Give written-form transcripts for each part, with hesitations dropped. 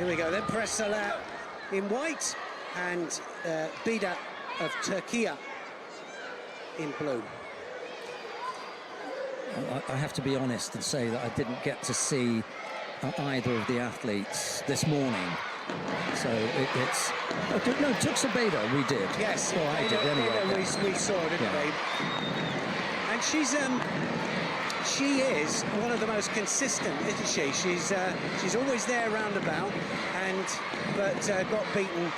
Here we go, then Perez Soler in white and Bida of Turkey in blue. I have to be honest and say that I didn't get to see either of the athletes this morning. So it's... No, Tuxedo we did. Yes. Well, I did anyway. We saw it, didn't we? And she is one of the most consistent, isn't she? She's always there roundabout, but got beaten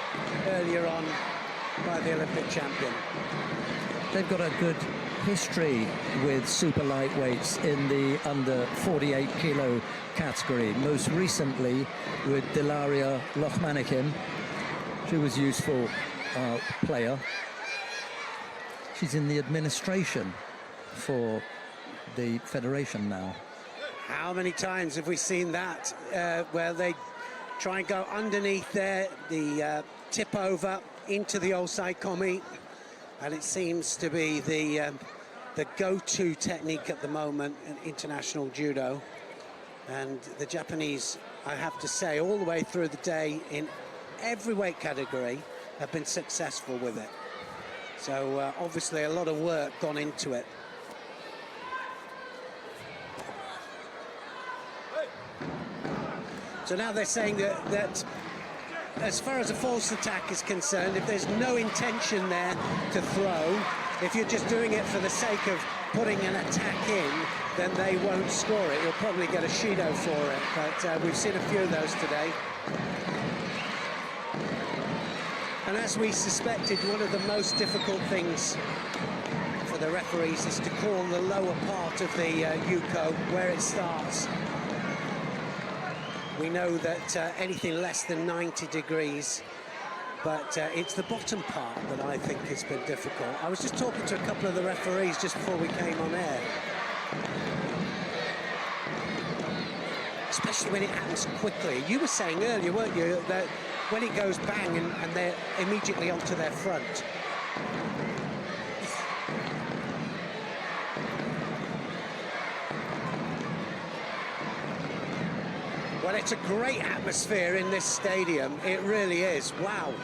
earlier on by the Olympic champion. They've got a good history with super lightweights in the under 48 kilo category. Most recently with Delaria Lochmanikim. She was a useful player. She's in the administration for the federation now. How many times have we seen that where they try and go underneath there, the tip over into the Osai Komi, and it seems to be the go-to technique at the moment in international judo. And the Japanese, I have to say, all the way through the day in every weight category have been successful with it. So obviously a lot of work gone into it. So now they're saying that as far as a false attack is concerned, if there's no intention there to throw, if you're just doing it for the sake of putting an attack in, then they won't score it. You'll probably get a Shido for it, but we've seen a few of those today. And as we suspected, one of the most difficult things for the referees is to call the lower part of the Yuko, where it starts. We know that anything less than 90 degrees, but it's the bottom part that I think has been difficult. I was just talking to a couple of the referees just before we came on air. Especially when it happens quickly. You were saying earlier, weren't you, that when it goes bang and they're immediately onto their front. Well, it's a great atmosphere in this stadium. It really is. Wow.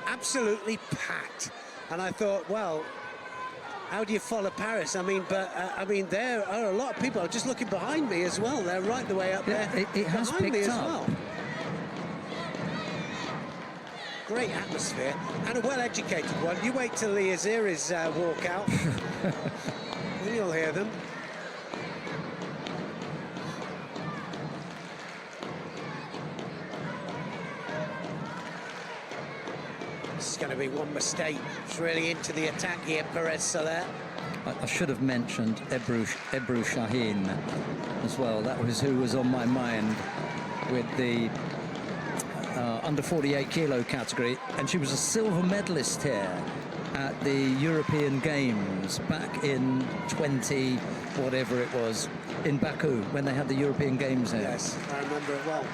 Absolutely packed. And I thought, well, how do you follow Paris? I mean, there are a lot of people. Just looking behind me as well. They're right the way up there. It has behind me picked as up. well. Great atmosphere and a well-educated one. You wait till the Aziris walk out, then you'll hear them. This is going to be one mistake. It's really into the attack here, Perez Soler. I should have mentioned Ebru Shaheen as well. That was who was on my mind with the under 48 kilo category, and she was a silver medalist here at the European Games back in 20 whatever it was in Baku when they had the European Games here. Yes, I remember it well.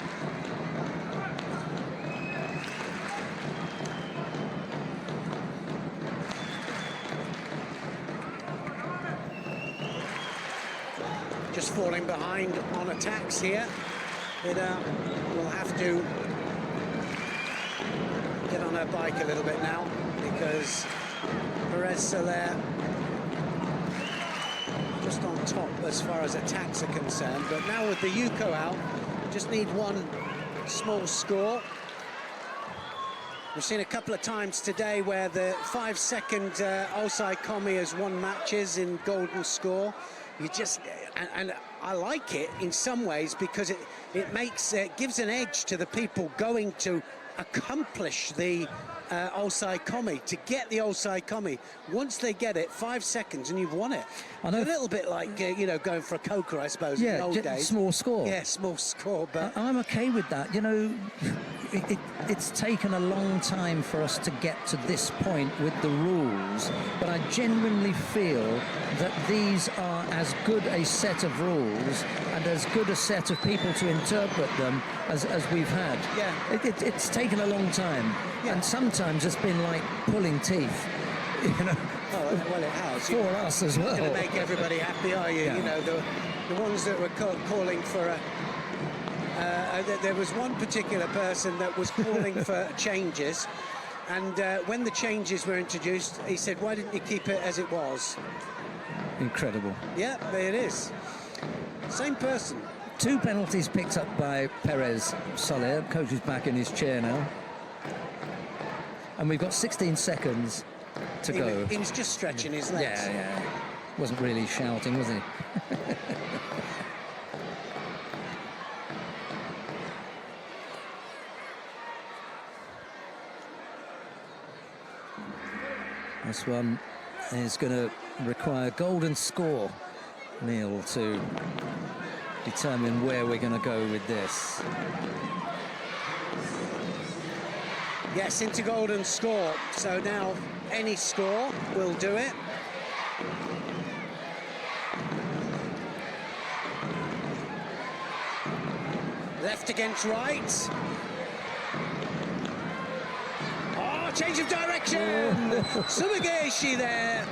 Just falling behind on attacks here. Bida will have to get on her bike a little bit now, because Perez Soler just on top as far as attacks are concerned. But now with the Yuko out, just need one small score. We've seen a couple of times today where the 5-second Osai Komi has won matches in golden score. You just, and I like it in some ways because it makes, gives an edge to the people going to accomplish the Osai Komi, to get the Osai Komi. Once they get it, 5 seconds and you've won it. I know, a little bit like, you know, going for a Coker, I suppose, in the old days. Small score. Yeah, small score, but... I'm okay with that. You know, it's taken a long time for us to get to this point with the rules, but I genuinely feel that these are as good a set of rules and as good a set of people to interpret them as we've had. Yeah. It's taken a long time, and sometimes it's been like pulling teeth, you know. Oh, well, it has. For us as well. You're not going to make everybody happy, are you? Yeah. You know, the ones that were calling for There was one particular person that was calling for changes, and when the changes were introduced, he said, "Why didn't you keep it as it was?" Incredible. Yeah, there it is. Same person. 2 penalties picked up by Perez Soler. Coach is back in his chair now. And we've got 16 seconds to go. He was just stretching his legs. Yeah. Wasn't really shouting, was he? This one is going to require golden score, Neil, to determine where we're going to go with this. Yes, into golden score. So now any score will do it. Left against right. Oh, change of direction. Sumigaeshi there.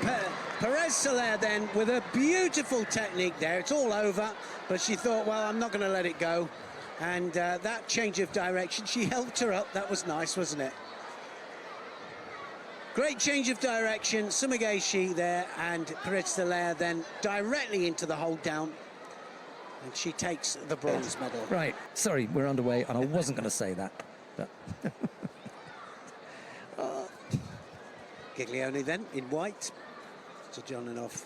Perez Soler then with a beautiful technique there. It's all over, but she thought, well, I'm not going to let it go. And that change of direction, she helped her up. That was nice, wasn't it? Great change of direction. Sumigaeshi there, and Perez Soler then directly into the hold down. And she takes the bronze medal. Right, sorry, we're underway, and I wasn't going to say that. But Giglione then in white. Stojanov,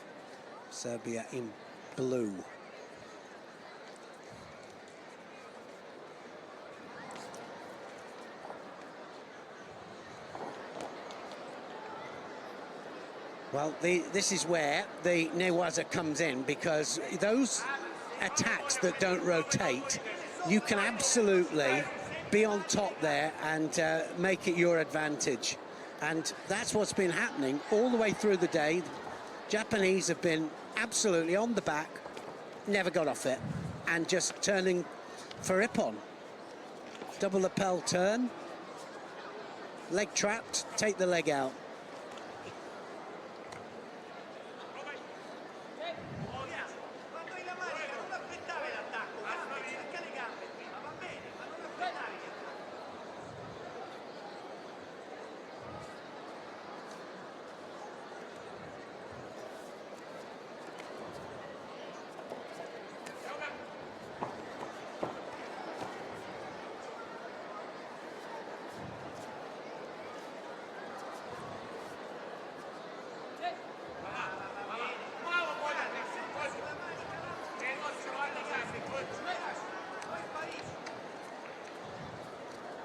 Serbia in blue. Well, this is where the Newaza comes in, because those attacks that don't rotate, you can absolutely be on top there and make it your advantage. And that's what's been happening all the way through the day. Japanese have been absolutely on the back, never got off it, and just turning for Ippon. Double lapel turn, leg trapped, take the leg out.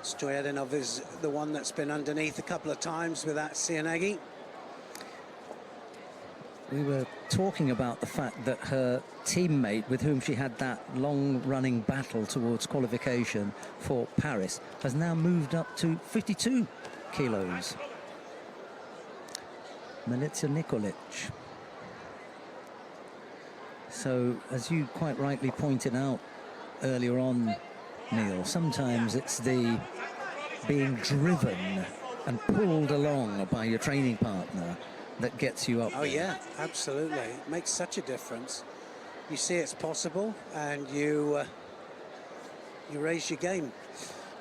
Stoyanov is the one that's been underneath a couple of times with that Cianagi. we were talking about the fact that her teammate, with whom she had that long-running battle towards qualification for Paris, has now moved up to 52 kilos. Milica Nikolic. So, as you quite rightly pointed out earlier on, Neil, sometimes it's the being driven and pulled along by your training partner that gets you up. Oh, yeah, absolutely. It makes such a difference. You see it's possible, and you raise your game.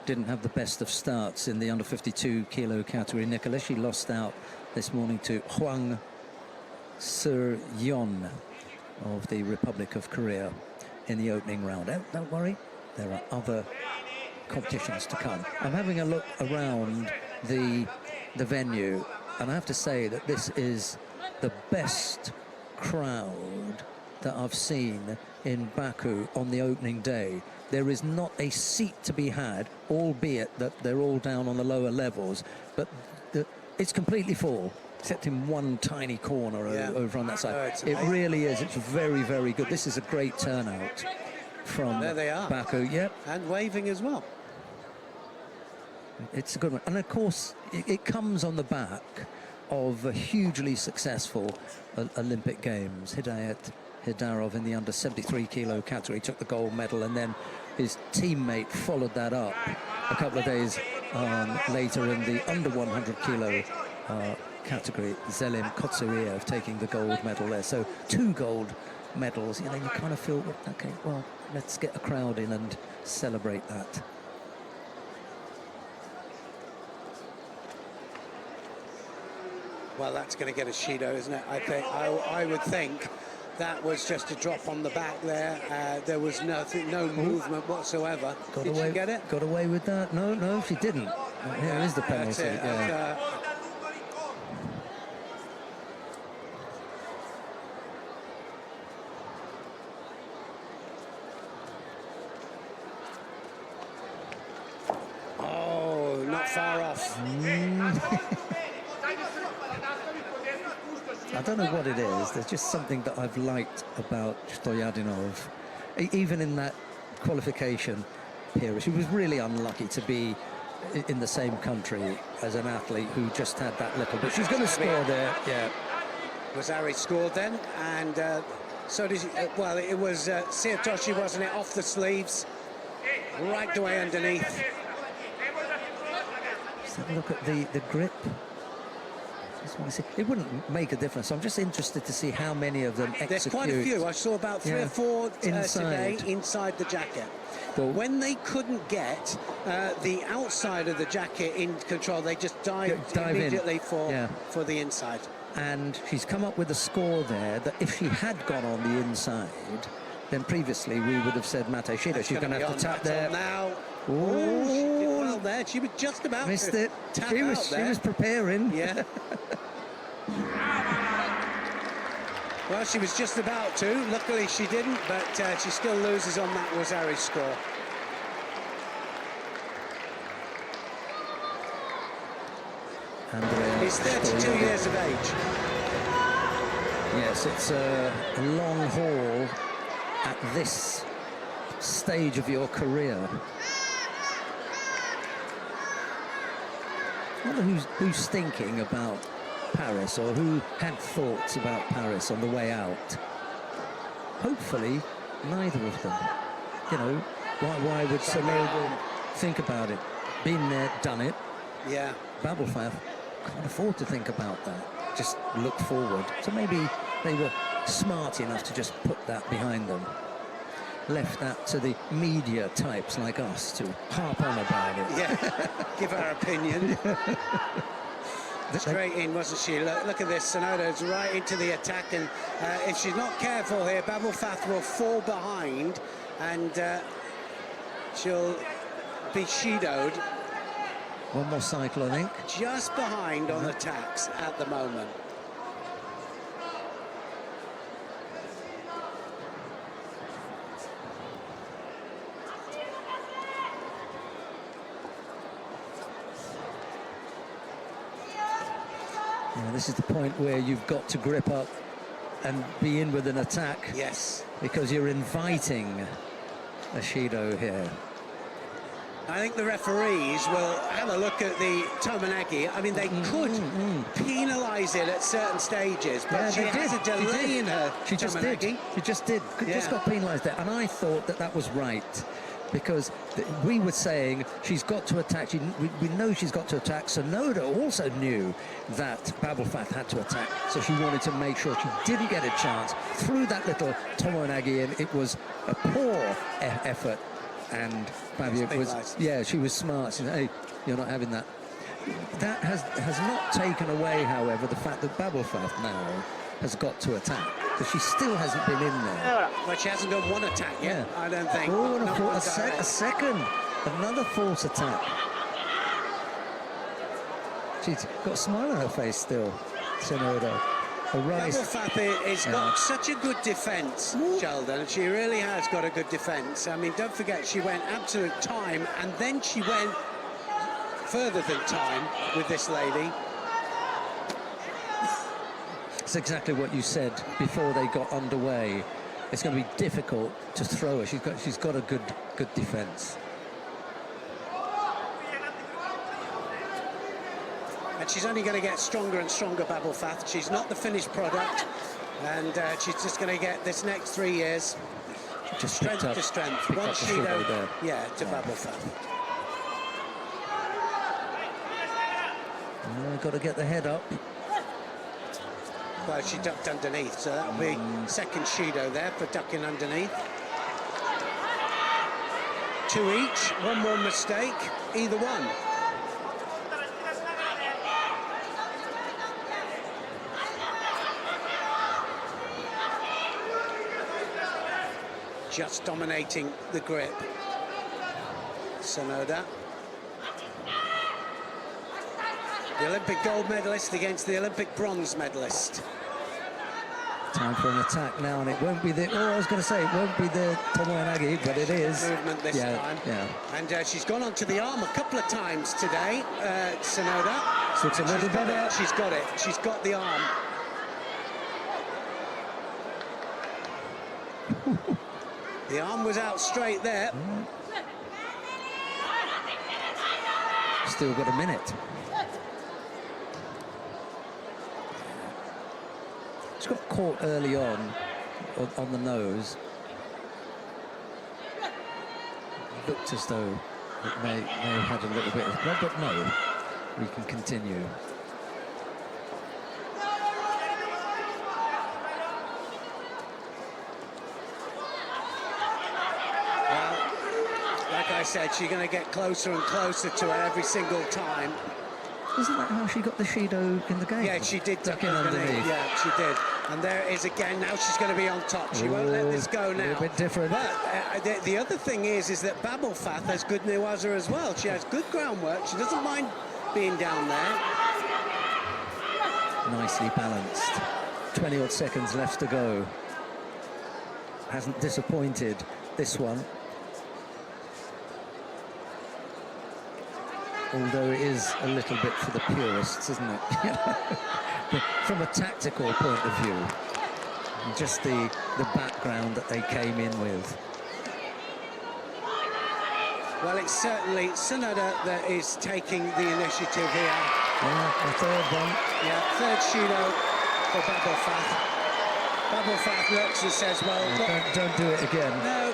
Didn't have the best of starts in the under 52 kilo category. Nicola, she lost out this morning to Hwang Seo-yeon of the Republic of Korea in the opening round. Don't worry, there are other competitions to come. I'm having a look around the venue, and I have to say that this is the best crowd that I've seen in Baku on the opening day. There is not a seat to be had, albeit that they're all down on the lower levels, but it's completely full, except in one tiny corner over on that side. It really is. It's very, very good. This is a great turnout from there they are. Baku. Yep. And waving as well. It's a good one. And of course, it comes on the back of a hugely successful Olympic Games. Hidayat Hidarov in the under 73 kilo category took the gold medal, and then his teammate followed that up a couple of days later in the under 100 kilo category. Zelim Kotsiriev taking the gold medal there. So 2 gold medals. You know, you kind of feel, okay, well, let's get a crowd in and celebrate that. Well, that's going to get a Shido, isn't it? I would think that was just a drop on the back there. There was no movement whatsoever. Did she get it? Got away with that? No, she didn't. Here is the penalty. Yeah. Oh, not far off. I don't know what it is. There's just something that I've liked about Stoyanov. Even in that qualification period, she was really unlucky to be in the same country as an athlete who just had that little bit. She's going to score there, yeah. Rosari scored then, and so did well, it was Siatoshi, wasn't it, off the sleeves, right the way underneath. Let's have a look at the grip. Just want to see. It wouldn't make a difference. I'm just interested to see how many of them execute. There's quite a few. I saw about 3 or 4 today inside the jacket. Well, when they couldn't get the outside of the jacket in control, they just dive immediately for the inside. And she's come up with a score there that if she had gone on the inside, then previously we would have said Mate Shido. She's going to have to tap there. Now. Oh, she did well there. She was just about missed to it. Tap She out there. was preparing. Yeah. Well, she was just about to. Luckily, she didn't, but she still loses on that Rosari score. He's 32 years of age. Yes, it's a long haul at this stage of your career. I wonder who's thinking about Paris, or who had thoughts about Paris on the way out. Hopefully, neither of them. You know, why would Sonoda think about it? Been there, done it. Yeah. Babelfast can't afford to think about that. Just look forward. So maybe they were smart enough to just put that behind them. Left that to the media types like us to harp on about it. Yeah, give our opinion. Straight in, wasn't she? Look at this. Sonoda's right into the attack, and if she's not careful here, Babelfast will fall behind, and she'll be Shidoed. One more cycle, I think. Just behind on the tacks at the moment. Yeah, this is the point where you've got to grip up and be in with an attack. Yes. Because you're inviting a Shido here. I think the referees will have a look at the Tomonagi. I mean, they could penalise it at certain stages, but she has a delay in her Tomonagi. She just did. Just got penalised there. And I thought that was right, because we were saying she's got to attack. We know she's got to attack. Sonoda also knew that Babelfast had to attack, so she wanted to make sure she didn't get a chance. Threw that little Tomonagi in. It was a poor effort. And Fabio was, she was smart. She said, hey, you're not having that. That has not taken away, however, the fact that Babelfast now has got to attack, because she still hasn't been in there. But she hasn't done one attack yet, I don't think. Oh, and a second. Another false attack. She's got a smile on her face still, Sonoda. Babelfast has got such a good defence, Sheldon. She really has got a good defence. I mean, don't forget, she went absolute time, and then she went further than time with this lady. It's exactly what you said before they got underway. It's going to be difficult to throw her. She's got a good defence. And she's only going to get stronger and stronger, Babelfast. She's not the finished product, and she's just going to get this next 3 years just strength to strength. One Shido, to Babelfast. Got to get the head up. Well, she ducked underneath, so that'll be second Shido there for ducking underneath. two each, one more mistake, either one. Just dominating the grip. Sonoda. The Olympic gold medalist against the Olympic bronze medalist. Time for an attack now, and it won't be the... Oh, I was going to say, it won't be the Tomoyanagi, but it is. Movement this time. Yeah. And she's gone onto the arm a couple of times today, Sonoda. So it's a little better. She's got it. She's got the arm. The arm was out straight there. Still got a minute. She got caught early on the nose. Looked as though it may have had a little bit of blood, but no, we can continue. Well, like I said, she's going to get closer and closer to it every single time. Isn't that how she got the Shido in the game? Yeah, she did duck in underneath. Yeah, she did. And there it is again. Now she's going to be on top. She won't let this go now. A little bit different. But the other thing is that Babelfath has good Newaza as well. She has good groundwork. She doesn't mind being down there. Nicely balanced. 20-odd seconds left to go. Hasn't disappointed, this one. Although it is a little bit for the purists, isn't it? But from a tactical point of view, just the background that they came in with. Well, it's certainly Sonoda that is taking the initiative here. Yeah, the third one. Yeah, third Shido for Babelfath. Babelfath looks and says, well, Don't do it again. No.